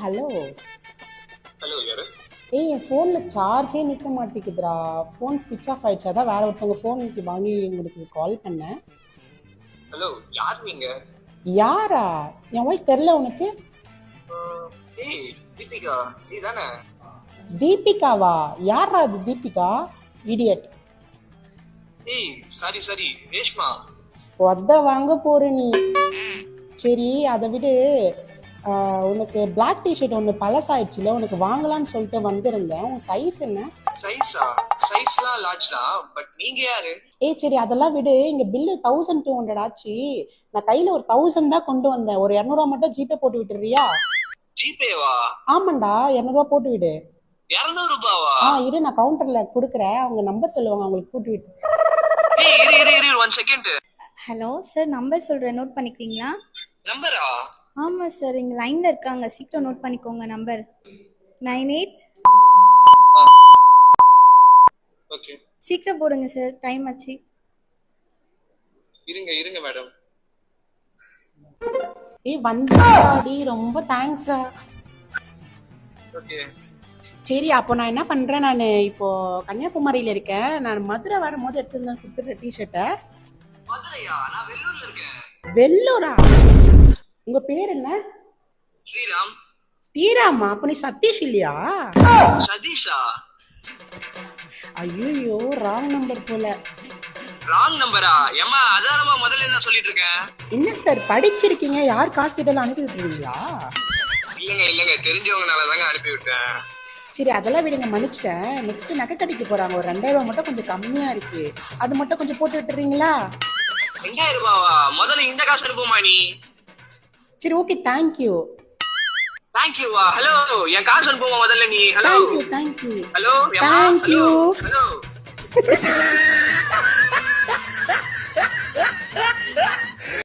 Hello. Hello யாரு? ஏய், என் ஃபோனில் சார்ஜே நிற்க மாட்டேங்குதுடா. ஃபோன் ஸ்விட்ச் ஆஃப் ஆயிடுச்சு. அதான் வேற ஒருத்தவங்க ஃபோனுக்கு வாங்கி உங்களுக்கு கால் பண்ணேன். ஹலோ யார் நீங்க? யாரா? என் வாய்ஸ் தெரில உனக்கு? ஏய் தீபிகா நீ தானே? தீபிகாவா? யாரா அது தீபிகா? இடியட். ஏய் சாரி சாரி ரேஷ்மா. ஒத்த வாங்க போற நீ. சரி, அதை விடு. உனக்கு பிளாக் டிஷர்ட் ஒன்று பழசாயிடுச்சுல, உனக்கு வாங்கலான்னு சொல்லிட்டு வந்திருந்தேன். உன் சைஸ் என்ன? சைஸா? சைஸ்லாம் லார்ஜ் தான், பட் நீங்க யாரு? ஏய் சரி, அதெல்லாம் விடு. இங்க பில்லு 1200 ஆச்சு. நான் கையில ஒரு 1000 தான் கொண்டு வந்தேன். ஒரு 200 மட்டும் ஜிபே போட்டு விட்டுறியா? ஜிபேவா? ஆமாண்டா, 200 போட்டு விடு. 200 ரூபாவா? இரு, நான் கவுண்டர்ல கொடுக்குறேன். அவங்க நம்பர் சொல்லுவாங்க, அவங்களுக்கு போட்டு விட்டு. ஏய் இரு இரு இரு 1 செகண்ட். ஹலோ சார், நம்பர் சொல்கிறேன், நோட் பண்ணிக்கிறீங்களா? நம்பரா? ஆமாம் சார், இங்கே லைனில் இருக்காங்க, சீக்கிரம் நோட் பண்ணிக்கோங்க. நம்பர் 98. ஓகே சீக்கிரம் போடுங்க சார், டைம் ஆச்சு. இருங்க இருங்க மேடம். ஏய் வந்தாடி, ரொம்ப தேங்க்ஸ்டா. ஓகே சரி, அப்போ நான் என்ன பண்றேன், நான் இப்போ கன்னியாகுமரியில இருக்கேன். நான் மதுரை வரும்போது எடுத்து கொடுத்துட்ற டிஷர்ட்டை. மதுரையா? நான் வெள்ளூர்ல இருக்கேன். வெள்ளூரா? உங்க பேர் என்ன? ஸ்ரீராம். ஸ்ரீராமா? அப்ப நீ சதீஷ் இல்லையா? சதீஷா? ஐயோ, ராங் நம்பர் போல. ராங் நம்பரா? ஏமா அதானமா முதல்ல என்ன சொல்லிட்டு இருக்கேன். என்ன சார் படிச்சிருக்கீங்க? யார் காசு கிட்ட அனுப்பி விட்டுருவீங்களா? இல்லங்க இல்லங்க, தெரிஞ்சவங்கனால தாங்க அனுப்பி விட்டேன். சரி, அதெல்லாம் விடுங்க, மன்னிச்சிட்டேன். நெக்ஸ்ட் நகை கட்டிக்கு போறாங்க. ஒரு 2000 மட்டும் கொஞ்சம் கம்மியா இருக்கு. அது மட்டும் கொஞ்சம் போட்டு விட்டுறீங்களா? 2000 ரூபாவா? முதல்ல இந்த காசு அனுப்புமா நீ. சரி, ஓகே, தேங்க்யூ. தேங்க்யூவா? ஹலோ என் காசு அனுப்புமா முதல்ல நீ. Hello thank you. Hello thank you. Hello